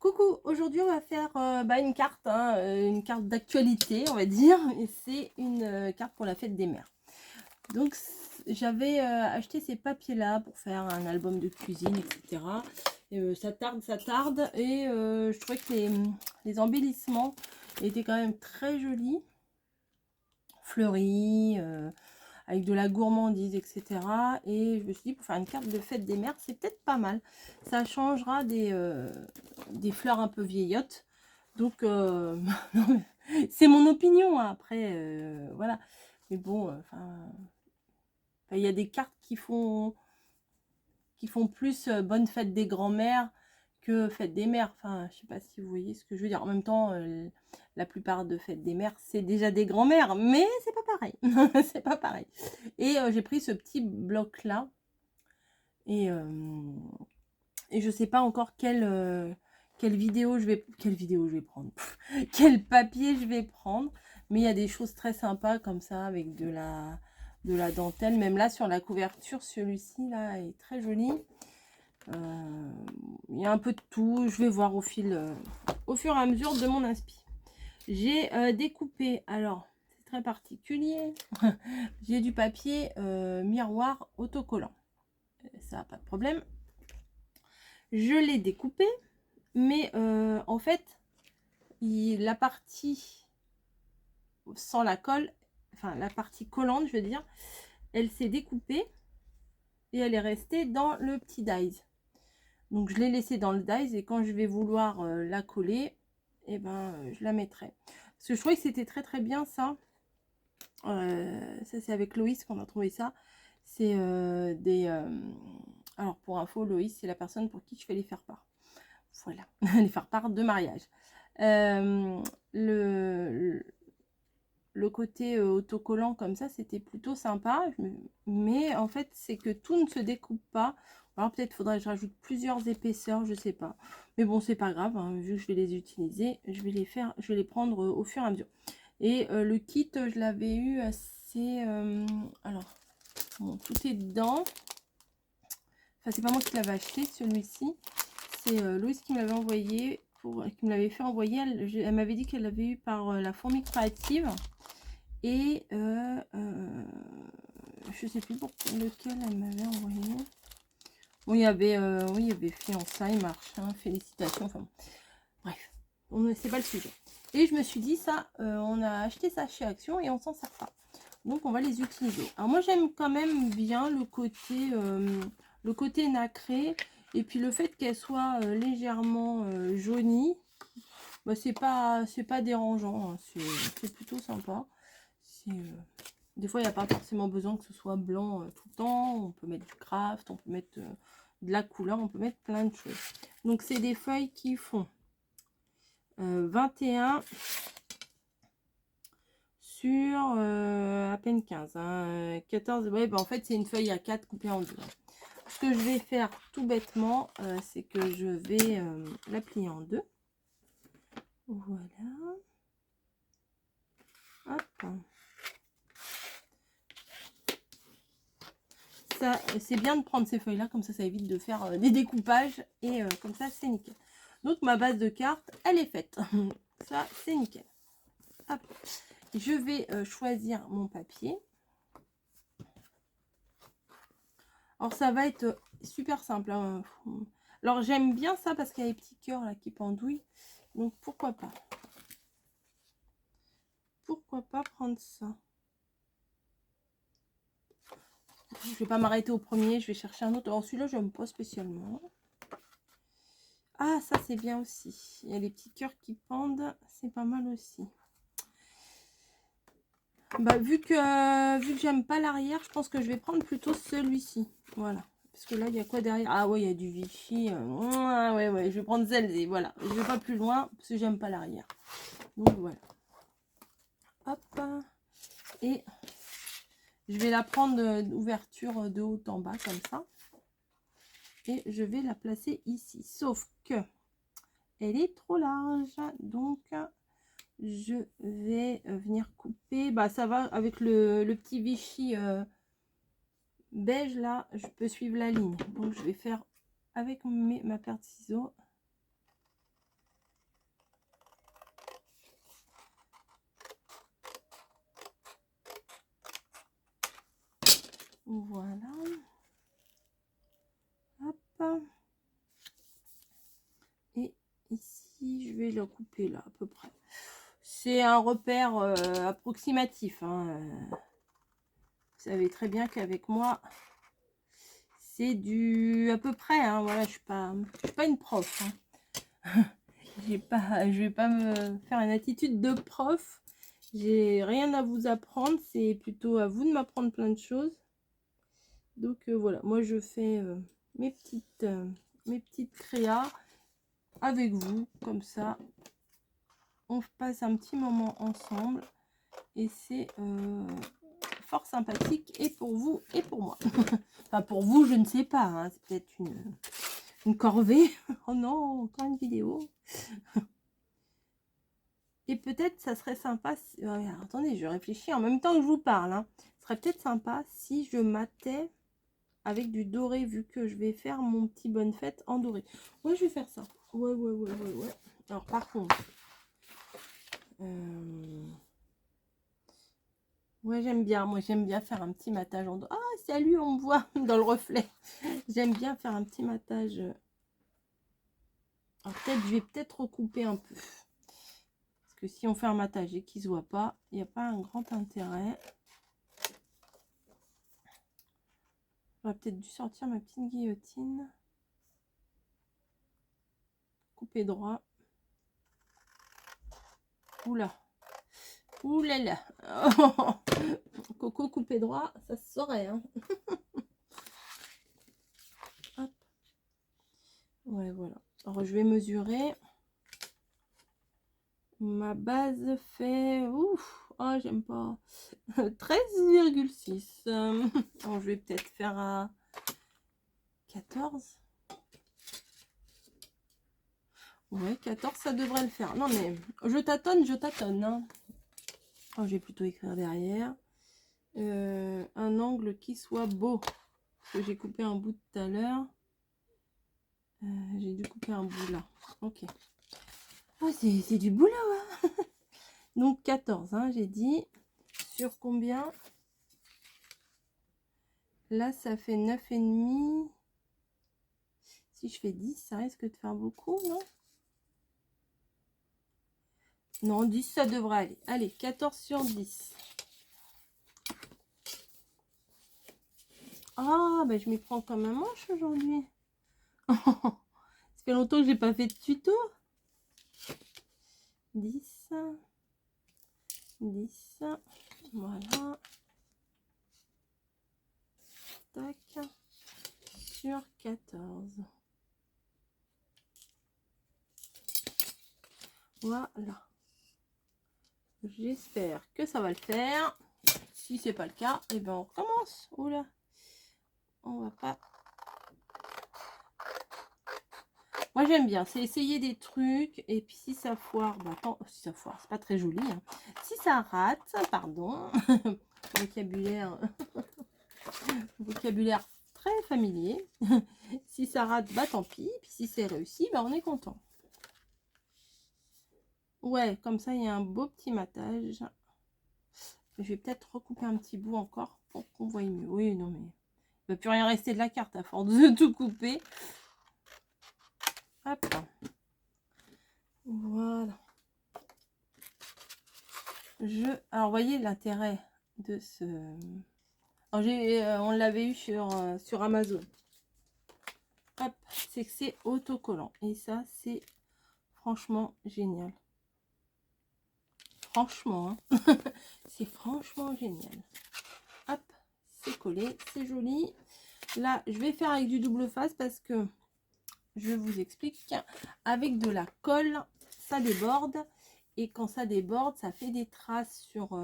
Coucou, aujourd'hui on va faire une carte, une carte d'actualité on va dire, et c'est une carte pour la fête des mères. Donc j'avais acheté ces papiers là pour faire un album de cuisine, etc. Et, ça tarde, et je trouvais que les embellissements étaient quand même très jolis, fleuris, avec de la gourmandise, etc. Et je me suis dit, pour faire une carte de fête des mères, c'est peut-être pas mal. Ça changera des fleurs un peu vieillottes. Donc, c'est mon opinion, hein. Après, voilà. Mais bon, il y a des cartes qui font plus bonne fête des grands-mères que fête des mères. Enfin, je sais pas si vous voyez ce que je veux dire. En même temps, la plupart de fêtes des mères, c'est déjà des grands-mères, mais c'est pas pareil. C'est pas pareil. Et j'ai pris ce petit bloc-là. Et je sais pas encore quelle vidéo je vais prendre. Quel papier je vais prendre. Mais il y a des choses très sympas comme ça avec de la dentelle. Même là sur la couverture, celui-ci là est très joli. Il y a un peu de tout. Je vais voir au fur et à mesure de mon inspi. J'ai découpé, alors c'est très particulier. J'ai du papier miroir autocollant. Ça, pas de problème. Je l'ai découpé, mais en fait, la partie sans la colle, enfin la partie collante, je veux dire, elle s'est découpée et elle est restée dans le petit dies. Donc je l'ai laissée dans le dies, et quand je vais vouloir la coller, et je la mettrai. Parce que je trouvais que c'était très très bien ça. Ça c'est avec Loïs qu'on a trouvé ça. C'est alors pour info, Loïs c'est la personne pour qui je fais les faire-part. Voilà, les faire-part de mariage. Le côté autocollant comme ça, c'était plutôt sympa. Mais en fait, c'est que tout ne se découpe pas. Alors peut-être faudrait que je rajoute plusieurs épaisseurs, je sais pas. Mais bon, c'est pas grave, hein, vu que je vais les utiliser, je vais les prendre au fur et à mesure. Et le kit, je l'avais eu assez... alors, bon, tout est dedans. Enfin, c'est pas moi qui l'avais acheté, celui-ci. C'est Louise qui me l'avait envoyé, qui me l'avait fait envoyer. Elle m'avait dit qu'elle l'avait eu par la Fourmi Créative. Et je sais plus pour lequel elle m'avait envoyé. Bon, il y avait fiançailles, machin, félicitations. Enfin, bref, c'est pas le sujet. Et je me suis dit, ça, on a acheté ça chez Action et on s'en sert pas. Donc, on va les utiliser. Alors, moi, j'aime quand même bien le côté nacré. Et puis, le fait qu'elle soit légèrement jaunie, c'est pas dérangeant. Hein. C'est plutôt sympa. Des fois, il n'y a pas forcément besoin que ce soit blanc tout le temps. On peut mettre du craft, on peut mettre de la couleur, on peut mettre plein de choses. Donc, c'est des feuilles qui font 21 sur à peine 15. 14, ouais, en fait, c'est une feuille à 4 coupée en deux. Ce que je vais faire tout bêtement, c'est que je vais la plier en deux. Voilà. Hop. C'est bien de prendre ces feuilles là, comme ça évite de faire des découpages, et comme ça c'est nickel. Donc ma base de cartes elle est faite. Ça c'est nickel. Hop. Je vais choisir mon papier. Alors ça va être super simple, hein. Alors j'aime bien ça parce qu'il y a les petits cœurs là qui pendouillent, donc pourquoi pas prendre ça. Je vais pas m'arrêter au premier, je vais chercher un autre. Alors celui-là j'aime pas spécialement. Ah, ça c'est bien aussi. Il y a les petits cœurs qui pendent, c'est pas mal aussi. Vu que j'aime pas l'arrière, je pense que je vais prendre plutôt celui-ci. Voilà. Parce que là, il y a quoi derrière? Ah ouais, il y a du Vichy. Ouais, je vais prendre celle-ci. Voilà. Je vais pas plus loin parce que j'aime pas l'arrière. Donc voilà. Hop. Et je vais la prendre d'ouverture de haut en bas comme ça. Et je vais la placer ici. Sauf que elle est trop large. Donc je vais venir couper. Ça va avec le petit Vichy beige là, je peux suivre la ligne. Donc je vais faire avec ma paire de ciseaux. Voilà. Hop. Et ici, je vais le couper là, à peu près. C'est un repère approximatif. Hein. Vous savez très bien qu'avec moi, c'est du à peu près. Hein. Voilà, je suis pas une prof. Hein. Je vais pas me faire une attitude de prof. J'ai rien à vous apprendre. C'est plutôt à vous de m'apprendre plein de choses. Donc voilà, moi je fais mes petites créas avec vous, comme ça. On passe un petit moment ensemble et c'est fort sympathique et pour vous et pour moi. Enfin pour vous, je ne sais pas, hein, c'est peut-être une corvée. Oh non, encore une vidéo. Et peut-être ça serait sympa si... attendez, je réfléchis en même temps que je vous parle. Hein. Ce serait peut-être sympa si je matais avec du doré, vu que je vais faire mon petit bonne fête en doré. Ouais, je vais faire ça. Ouais. Alors par contre... ouais, j'aime bien. Moi, j'aime bien faire un petit matage en doré. Ah, salut, on me voit dans le reflet. J'aime bien faire un petit matage. Alors peut-être, je vais peut-être recouper un peu. Parce que si on fait un matage et qu'il ne se voit pas, il n'y a pas un grand intérêt. J'aurais peut-être dû sortir ma petite guillotine. Couper droit. Oula. Oulala. Oh. Coco coupé droit, ça se saurait. Hein. Hop. Ouais, voilà. Alors, je vais mesurer. Ma base fait... Ouf. Oh, j'aime pas. 13,6. Alors, je vais peut-être faire à 14. Ouais, 14, ça devrait le faire. Non, mais je tâtonne. Hein. Oh, je vais plutôt écrire derrière. Un angle qui soit beau. Parce que j'ai coupé un bout tout à l'heure. J'ai dû couper un bout là. Ok. Oh, c'est du boulot. Hein. Donc 14, hein, j'ai dit. Sur combien? Là, ça fait 9,5. Si je fais 10, ça risque de faire beaucoup, non? Non, 10, ça devrait aller. Allez, 14 sur 10. Ah, ben je m'y prends comme un manche aujourd'hui. Ça fait longtemps que j'ai pas fait de tuto. 10. 10. Voilà. Tac. Sur 14. Voilà. J'espère que ça va le faire. Si c'est pas le cas, et ben on recommence. Oula. On va pas... Moi j'aime bien, c'est essayer des trucs et puis si ça foire, bah attends, si ça foire, c'est pas très joli. Hein. Si ça rate, pardon, vocabulaire, vocabulaire très familier. Si ça rate, bah tant pis. Puis si c'est réussi, bah on est content. Ouais, comme ça il y a un beau petit matage. Je vais peut-être recouper un petit bout encore pour qu'on voie mieux. Oui, non mais il ne va plus rien rester de la carte à force de tout couper. Hop. Voilà. Alors, voyez l'intérêt de ce... Alors, on l'avait eu sur Amazon. Hop, c'est que c'est autocollant. Et ça, c'est franchement génial. Franchement, hein. C'est franchement génial. Hop, c'est collé, c'est joli. Là, je vais faire avec du double face parce que, je vous explique, avec de la colle, ça déborde. Et quand ça déborde, ça fait des traces sur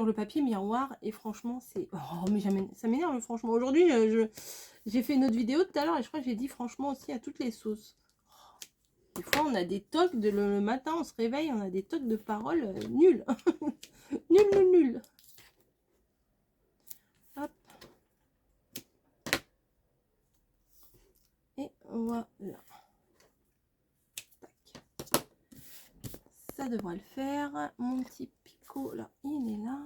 le papier miroir. Et franchement, c'est... Oh, mais ça m'énerve, franchement. Aujourd'hui, j'ai fait une autre vidéo tout à l'heure et je crois que j'ai dit franchement aussi à toutes les sauces. Des fois, on a des tocs le matin, on se réveille, on a des tocs de parole nuls. Nul. Hop. Et voilà. Tac. Ça devrait le faire. Mon petit picot, là, il est là.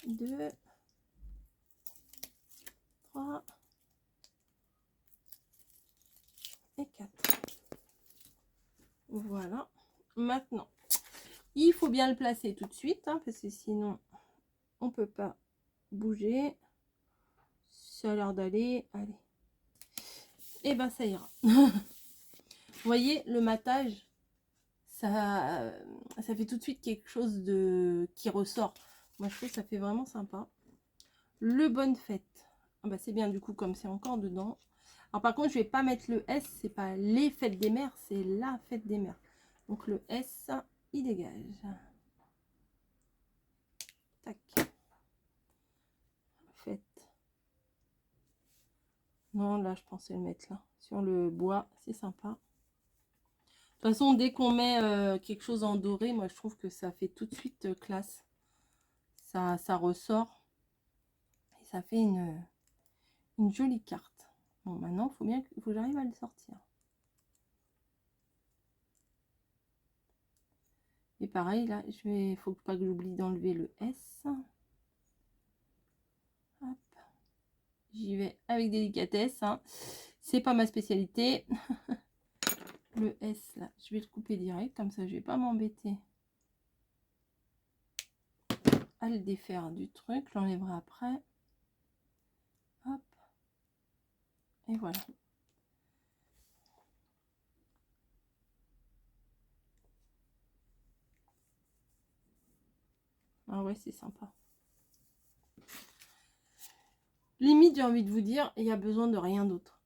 2, 3 et 4. Voilà. Maintenant, il faut bien le placer tout de suite, hein, parce que sinon, on peut pas bouger. Ça a l'air d'aller. Allez. Et ben, ça ira. Vous voyez, le matage, ça fait tout de suite quelque chose de qui ressort. Moi, je trouve que ça fait vraiment sympa. Le bonne fête. Ah bah, c'est bien, du coup, comme c'est encore dedans. Alors, par contre, je vais pas mettre le S. C'est pas les fêtes des mères, c'est la fête des mères. Donc, le S, il dégage. Tac. Fête. Non, là, je pensais le mettre là. Sur le bois, c'est sympa. De toute façon, dès qu'on met quelque chose en doré, moi, je trouve que ça fait tout de suite classe. Ça ressort. Et ça fait une jolie carte. Bon, maintenant, il faut que j'arrive à le sortir. Et pareil, là, il faut pas que j'oublie d'enlever le S. Hop. J'y vais avec délicatesse. Hein. C'est pas ma spécialité. Le S, là, je vais le couper direct. Comme ça, je vais pas m'embêter à le défaire du truc. Je l'enlèverai après. Hop. Et voilà. Ah ouais, c'est sympa. Limite, j'ai envie de vous dire, il y a besoin de rien d'autre.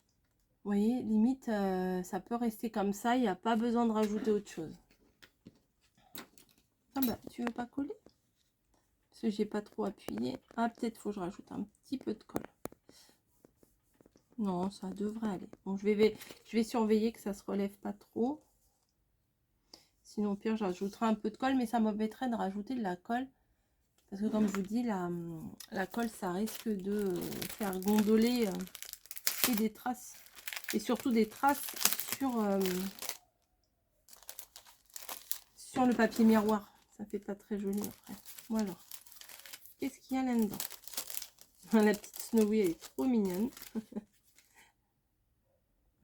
Vous voyez, limite, ça peut rester comme ça. Il n'y a pas besoin de rajouter autre chose. Ah bah, tu veux pas coller? Parce que j'ai pas trop appuyé. Ah, peut-être faut que je rajoute un petit peu de colle. Non, ça devrait aller. Bon, je vais surveiller que ça se relève pas trop. Sinon, au pire, j'ajouterai un peu de colle, mais ça m'embêterait de rajouter de la colle. Parce que comme je vous dis, la colle, ça risque de faire gondoler et des traces. Et surtout des traces sur le papier miroir. Ça fait pas très joli après. Voilà. Qu'est-ce qu'il y a là-dedans? La petite Snowy, elle est trop mignonne.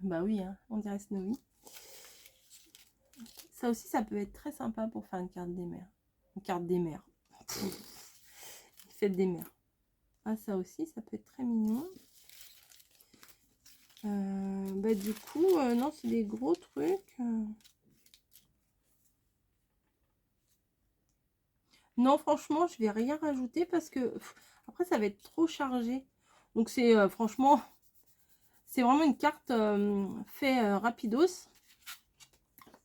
Bah oui, hein, on dirait Snowy. Ça aussi, ça peut être très sympa pour faire une carte des mères. Une carte des mères. Fête des mères. Ah, ça aussi, ça peut être très mignon. Bah du coup, non, c'est des gros trucs. Non, franchement, je vais rien rajouter parce que après, ça va être trop chargé. Donc, c'est franchement, c'est vraiment une carte fait rapidos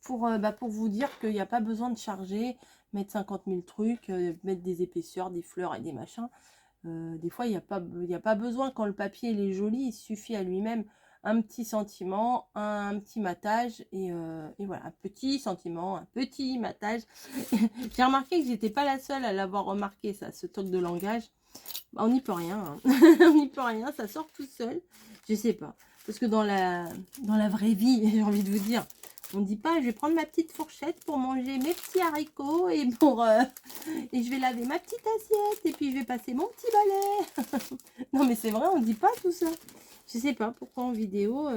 pour vous dire qu'il n'y a pas besoin de charger, mettre 50 000 trucs, mettre des épaisseurs, des fleurs et des machins. Des fois, il n'y a pas besoin. Quand le papier il est joli, il suffit à lui-même un petit sentiment, un petit matage et voilà, un petit sentiment, un petit matage. J'ai remarqué que j'étais pas la seule à l'avoir remarqué, ça, ce toc de langage. Bah, on n'y peut rien, hein. On n'y peut rien, ça sort tout seul. Je sais pas, parce que dans la vraie vie, j'ai envie de vous dire, on dit pas, je vais prendre ma petite fourchette pour manger mes petits haricots et et je vais laver ma petite assiette et puis je vais passer mon petit balai. Non mais c'est vrai, on dit pas tout ça. Je sais pas pourquoi en vidéo,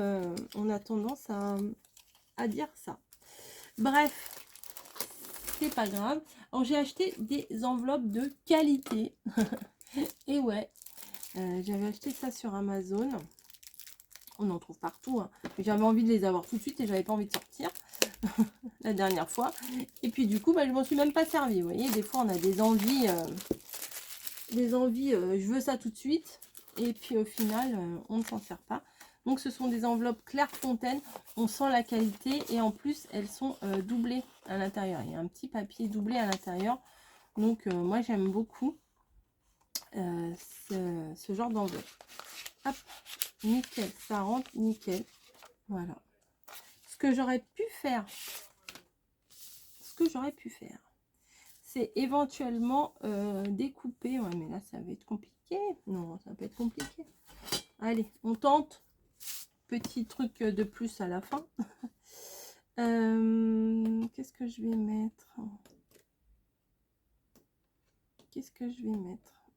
on a tendance à dire ça. Bref, c'est pas grave. Alors j'ai acheté des enveloppes de qualité. Et ouais, j'avais acheté ça sur Amazon. On en trouve partout. Hein. J'avais envie de les avoir tout de suite et j'avais pas envie de sortir la dernière fois. Et puis du coup, bah, je m'en suis même pas servi. Vous voyez, des fois on a des envies, je veux ça tout de suite. Et puis au final, on ne s'en sert pas. Donc ce sont des enveloppes Clairefontaine. On sent la qualité et en plus elles sont doublées à l'intérieur. Il y a un petit papier doublé à l'intérieur. Donc moi j'aime beaucoup ce genre d'enveloppe. Hop, nickel, ça rentre nickel. Voilà. Ce que j'aurais pu faire, c'est éventuellement découper. Ouais, mais là, ça va être compliqué. Non, ça peut être compliqué. Allez, on tente. Petit truc de plus à la fin. Qu'est-ce que je vais mettre?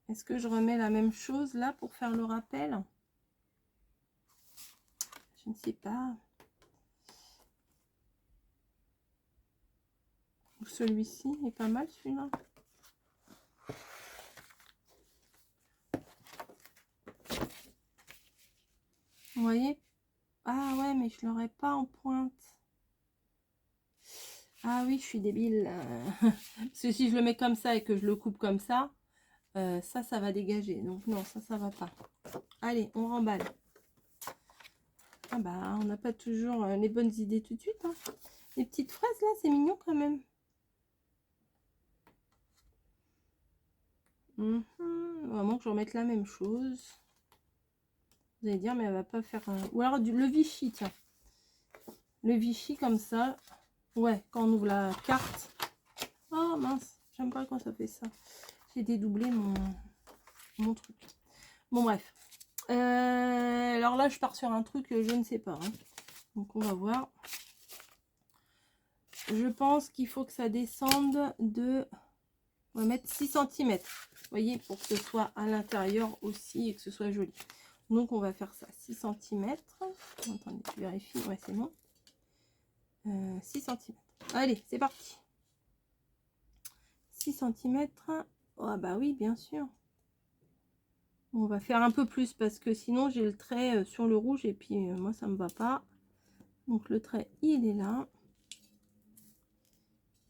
Est-ce que je remets la même chose là pour faire le rappel? Je ne sais pas. Celui-ci est pas mal, celui-là. Vous voyez? Ah ouais, mais je l'aurais pas en pointe. Ah oui, je suis débile. Parce que si je le mets comme ça et que je le coupe comme ça, ça va dégager. Donc non, ça va pas. Allez, on remballe. Ah bah, on n'a pas toujours les bonnes idées tout de suite. Hein. Les petites fraises là, c'est mignon quand même. Vraiment que je remette la même chose. Vous allez dire, mais elle va pas faire... Ou alors le Vichy, tiens. Le Vichy comme ça. Ouais, quand on ouvre la carte. Oh mince, j'aime pas quand ça fait ça. J'ai dédoublé mon truc. Bon bref. Alors là, je pars sur un truc, je ne sais pas. Hein. Donc on va voir. Je pense qu'il faut que ça descende de... On va mettre 6 cm. Vous voyez, pour que ce soit à l'intérieur aussi et que ce soit joli. Donc on va faire ça. 6 cm. Attendez, je vérifie. Ouais, c'est bon. 6 cm. Allez, c'est parti. 6 cm. Oh bah oui, bien sûr. On va faire un peu plus parce que sinon j'ai le trait sur le rouge et puis moi ça me va pas. Donc le trait il est là.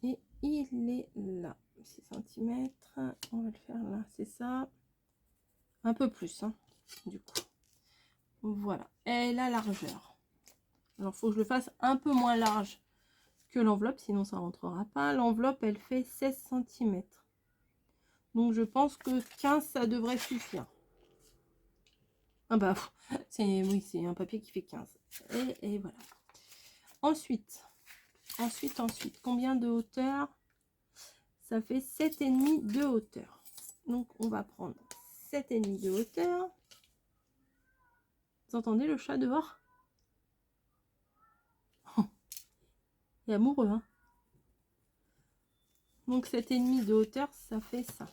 Et il est là. 6 cm. On va le faire là, c'est ça. Un peu plus, hein, du coup. Voilà. Et la largeur. Alors il faut que je le fasse un peu moins large que l'enveloppe, sinon ça rentrera pas. L'enveloppe elle fait 16 cm. Donc je pense que 15 ça devrait suffire. Ah bah oui, c'est un papier qui fait 15. Et voilà. Ensuite, combien de hauteur? Ça fait 7,5 de hauteur. Donc on va prendre 7,5 de hauteur. Vous entendez le chat dehors? Il est amoureux, hein. Donc 7,5 de hauteur, ça fait ça.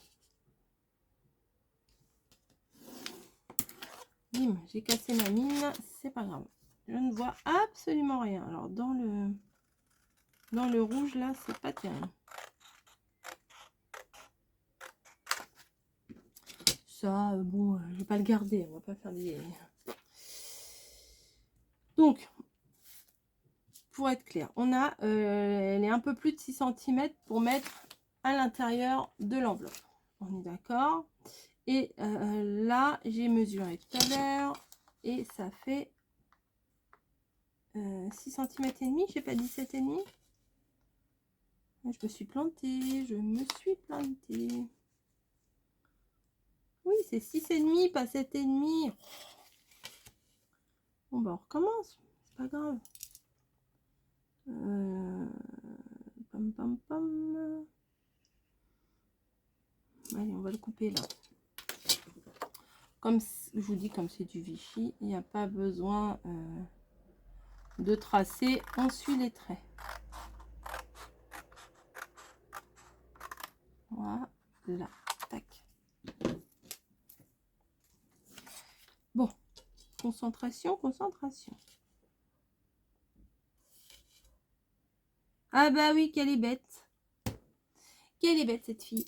Bim, j'ai cassé ma mine, c'est pas grave. Je ne vois absolument rien. Alors dans le rouge là, c'est pas terrible. Ça, bon, je vais pas le garder, on va pas faire des... Donc, pour être clair, on a, elle est un peu plus de 6 cm pour mettre à l'intérieur de l'enveloppe. On est d'accord? Et là, j'ai mesuré tout à l'heure et ça fait 6 cm et demi, j'ai pas 17,5. Je me suis plantée, Oui, c'est 6,5, pas 7,5. Bon, bah, on recommence, c'est pas grave. Pam, pam, pam. Allez, on va le couper là. Comme je vous dis, comme c'est du Vichy, il n'y a pas besoin de tracer. On suit les traits. Voilà. Tac. Bon. Concentration, concentration. Ah bah oui, qu'elle est bête. Quelle est bête cette fille.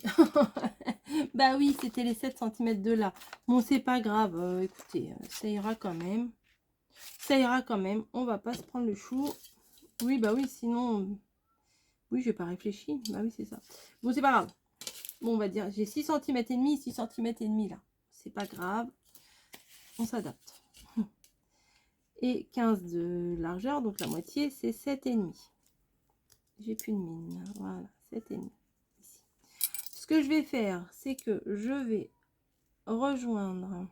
Bah oui, c'était les 7 cm de là. Bon, c'est pas grave. Écoutez, ça ira quand même. Ça ira quand même. On va pas se prendre le chou. Oui, bah oui, sinon... Oui, j'ai pas réfléchi. Bah oui, c'est ça. Bon, c'est pas grave. Bon, on va dire, j'ai 6 cm et demi, 6 cm et demi là. C'est pas grave. On s'adapte. Et 15 de largeur, donc la moitié, c'est 7,5. J'ai plus de mine. Voilà, 7,5. Ici. Ce que je vais faire, c'est que je vais rejoindre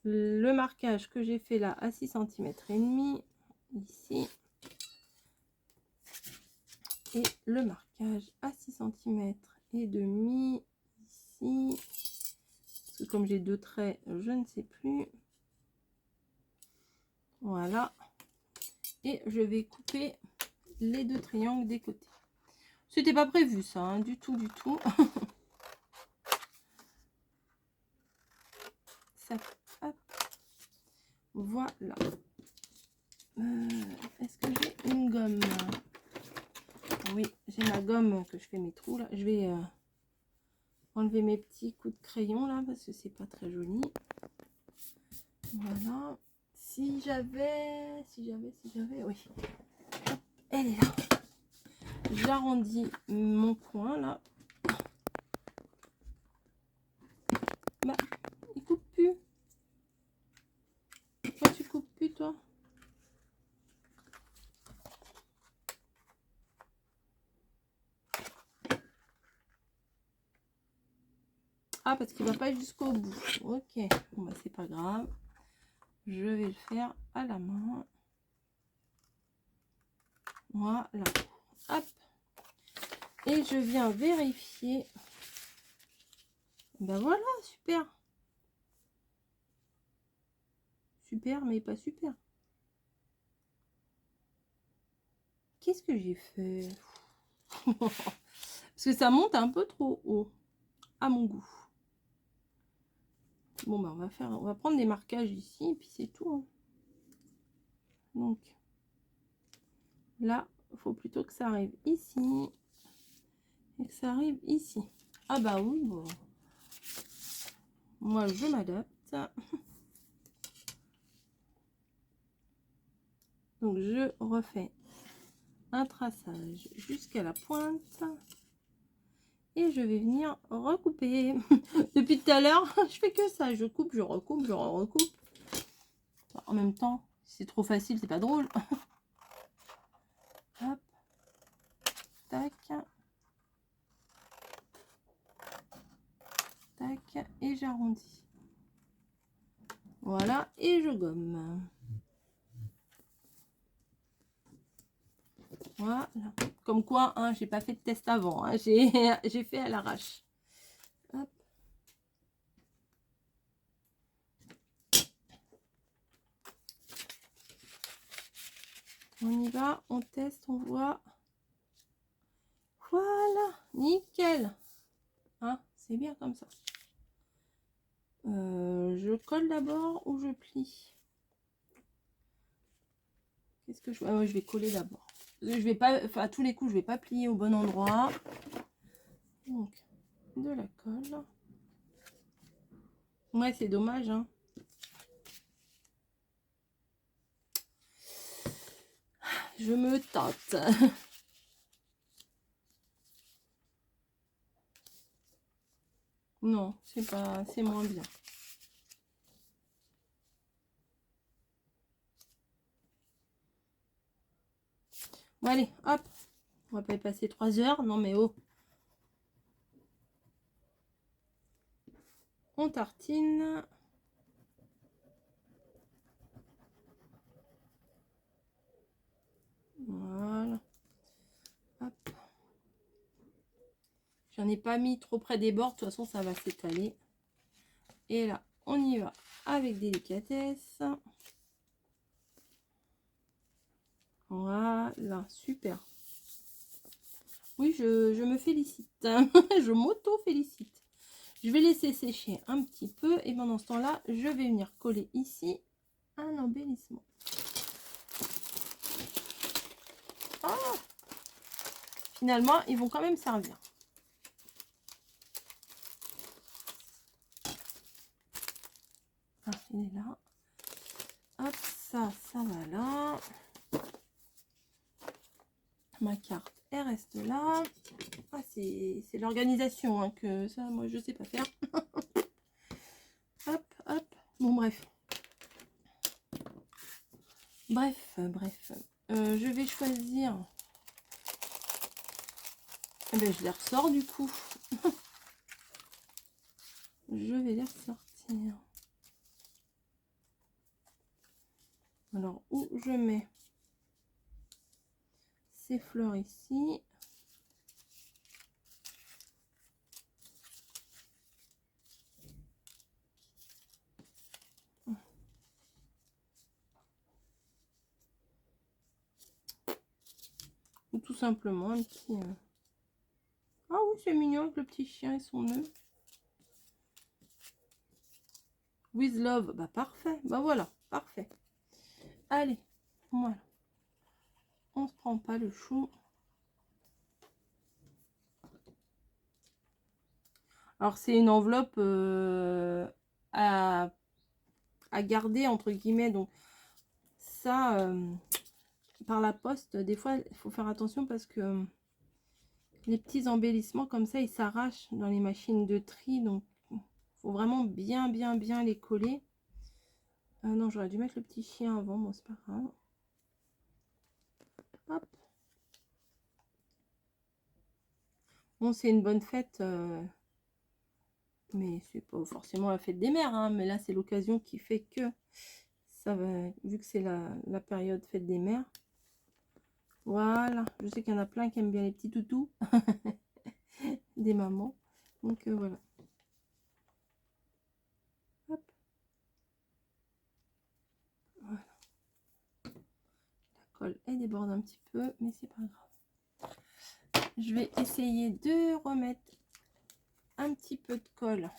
le marquage que j'ai fait là à 6 cm et demi. Ici. Et le marquage à 6 cm et demi. Ici. Parce que comme j'ai deux traits, je ne sais plus. Voilà. Et je vais couper les deux triangles des côtés. C'était pas prévu ça, hein, du tout, du tout. ça. Hop. Voilà. Est-ce que j'ai une gomme? Oui, j'ai ma gomme que je fais mes trous là. Je vais enlever mes petits coups de crayon là parce que c'est pas très joli. Voilà. Si j'avais, oui. Elle est là. J'arrondis mon coin là. Bah, il coupe plus. Pourquoi tu coupes plus toi? Ah, parce qu'il va pas jusqu'au bout. Ok, bon bah c'est pas grave. Je vais le faire à la main. Voilà. Hop. Et je viens vérifier. Ben voilà, super. Super, mais pas super. Qu'est-ce que j'ai fait? Parce que ça monte un peu trop haut, à mon goût. Bon, bah on va prendre des marquages ici, et puis c'est tout. Hein. Donc, là, il faut plutôt que ça arrive ici. Et que ça arrive ici. Ah bah oui, bon. Moi, je m'adapte. Donc, je refais un traçage jusqu'à la pointe. Et je vais venir recouper. Depuis tout à l'heure, je fais que ça. Je coupe, je recoupe, je recoupe. En même temps, si c'est trop facile, c'est pas drôle. Hop. Tac. Tac. Et j'arrondis. Voilà. Et je gomme. Voilà. Comme quoi, hein, j'ai pas fait de test avant. Hein. J'ai fait à l'arrache. Hop. On y va, on teste, on voit. Voilà, nickel. Hein, c'est bien comme ça. Je colle d'abord ou je plie? Qu'est-ce que je... Ah ouais, je vais coller d'abord. Je vais pas, enfin, à tous les coups, je vais pas plier au bon endroit. Donc, de la colle. Ouais, c'est dommage, hein. Je me tâte. Non, c'est pas, c'est moins bien. Bon, allez, hop. On va pas y passer 3 heures. Non, mais oh. On tartine. Voilà. Hop. J'en ai pas mis trop près des bords. De toute façon, ça va s'étaler. Et là, on y va avec délicatesse. Voilà, super. Oui, je me félicite. Je m'auto-félicite. Je vais laisser sécher un petit peu. Et pendant ce temps-là, je vais venir coller ici un embellissement. Oh, finalement, ils vont quand même servir. Ah, il est là. Hop, ça va là. Ma carte, elle reste là. Ah, c'est l'organisation hein, que ça, moi, je sais pas faire. Hop, hop. Bon, bref. Bref. Je vais choisir. Eh ben, je les ressors du coup. Je vais les ressortir. Alors, où je mets ces fleurs ici. Ou tout simplement un petit... Ah oui, c'est mignon avec le petit chien et son nœud. With love, bah parfait, bah voilà, parfait. Allez, voilà. On se prend pas le chou. Alors c'est une enveloppe à garder entre guillemets, donc ça par la poste, des fois il faut faire attention parce que les petits embellissements comme ça ils s'arrachent dans les machines de tri, donc faut vraiment bien les coller. Non, j'aurais dû mettre le petit chien avant, bon c'est pas grave. Hop. Bon, c'est une bonne fête, mais c'est pas forcément la fête des mères, hein, mais là c'est l'occasion qui fait que ça va, vu que c'est la période fête des mères. Voilà, je sais qu'il y en a plein qui aiment bien les petits toutous des mamans, donc voilà. Hop. Voilà. La colle elle déborde un petit peu, mais c'est pas grave. Je vais essayer de remettre un petit peu de colle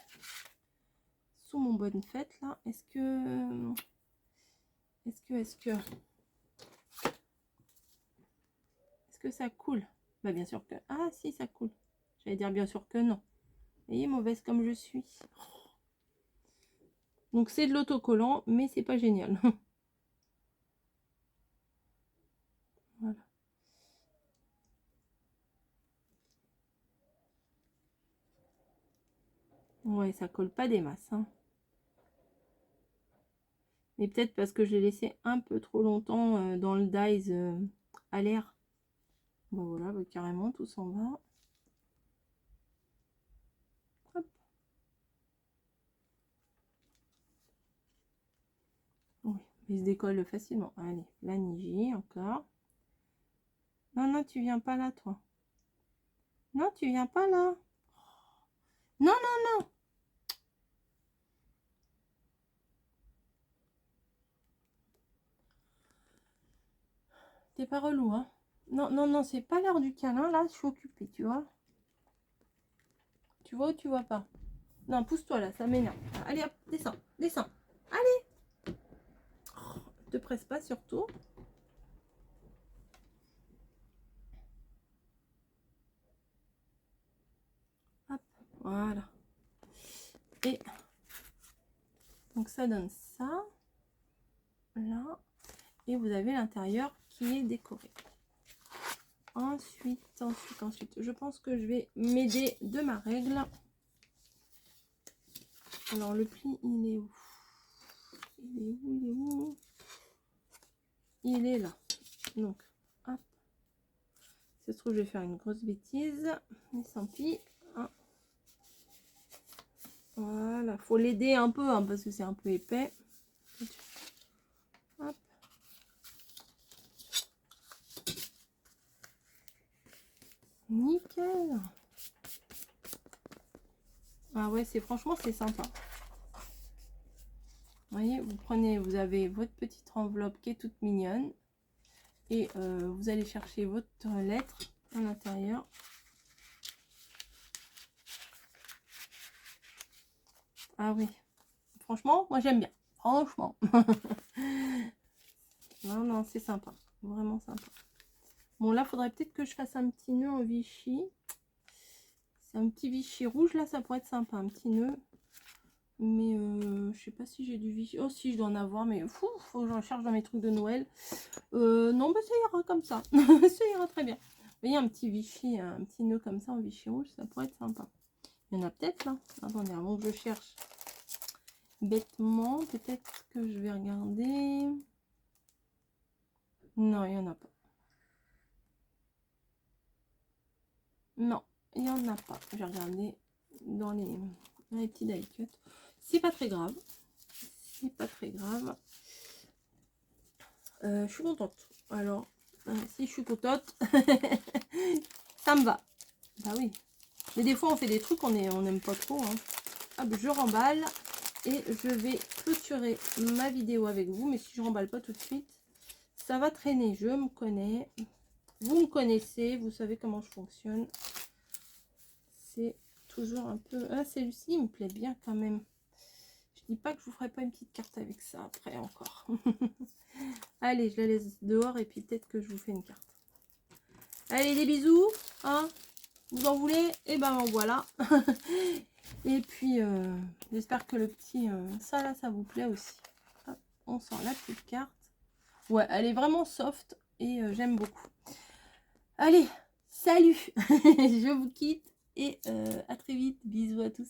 sous mon bonne fête là. Est-ce que ça coule? Bah bien sûr que... Ah si, ça coule. J'allais dire bien sûr que non. Vous voyez, mauvaise comme je suis. Donc c'est de l'autocollant, mais c'est pas génial. Voilà. Ouais, ça colle pas des masses. Hein. Mais peut-être parce que je l'ai laissé un peu trop longtemps dans le dies à l'air. Bon voilà, bah, carrément, tout s'en va. Hop. Oui, il se décolle facilement. Allez, la Niji encore. Non, non, tu viens pas là, toi. Non, tu viens pas là. Non, non, non. T'es pas relou, hein. Non, non, non, c'est pas l'heure du câlin, là, je suis occupée, tu vois. Tu vois ou tu vois pas? Non, pousse-toi, là, ça m'énerve. Allez, hop, descends, descends. Allez. Oh, te presse pas, surtout. Hop, voilà. Et donc, ça donne ça. Là. Et vous avez l'intérieur qui est décoré. Ensuite, je pense que je vais m'aider de ma règle. Alors, le pli, il est où? Il est où? Il est où? Il est là. Donc, hop. Si ça se trouve, je vais faire une grosse bêtise. Mais tant pis. Hein. Voilà. Faut l'aider un peu, hein, parce que c'est un peu épais. Hop. Nickel. Ah ouais, franchement, c'est sympa. Vous voyez, vous avez votre petite enveloppe qui est toute mignonne. Et vous allez chercher votre lettre à l'intérieur. Ah oui. Franchement, moi j'aime bien. Franchement. Non, non, c'est sympa. Vraiment sympa. Bon, là, faudrait peut-être que je fasse un petit nœud en Vichy. C'est un petit Vichy rouge, là, ça pourrait être sympa. Un petit nœud. Mais je sais pas si j'ai du Vichy. Oh, si, je dois en avoir, mais fou, faut que je recherche dans mes trucs de Noël. Non, bah ça ira comme ça. Ça ira très bien. Vous voyez, un petit Vichy, un petit nœud comme ça en Vichy rouge, ça pourrait être sympa. Il y en a peut-être là. Attendez, avant que je cherche bêtement, peut-être que je vais regarder. Non, il n'y en a pas. Non, il n'y en a pas. Je vais regarder dans les petits die cut. C'est pas très grave. C'est pas très grave. Je suis contente. Alors, si je suis contente, ça me va. Bah oui. Mais des fois, on fait des trucs on n'aime pas trop. Hein. Hop, je remballe. Et je vais clôturer ma vidéo avec vous. Mais si je remballe pas tout de suite, ça va traîner. Je me connais. Vous me connaissez. Vous savez comment je fonctionne. C'est toujours un peu... Ah, celui-ci, il me plaît bien quand même. dis pas que je vous ferai pas une petite carte avec ça après encore. Allez, je la laisse dehors et puis peut-être que je vous fais une carte. Allez, des bisous, hein. Vous en voulez? Et ben voilà. Et puis, j'espère que le petit, ça là, ça vous plaît aussi. Hop, on sort la petite carte. Ouais, elle est vraiment soft et j'aime beaucoup. Allez, salut. Je vous quitte et à très vite. Bisous à tous.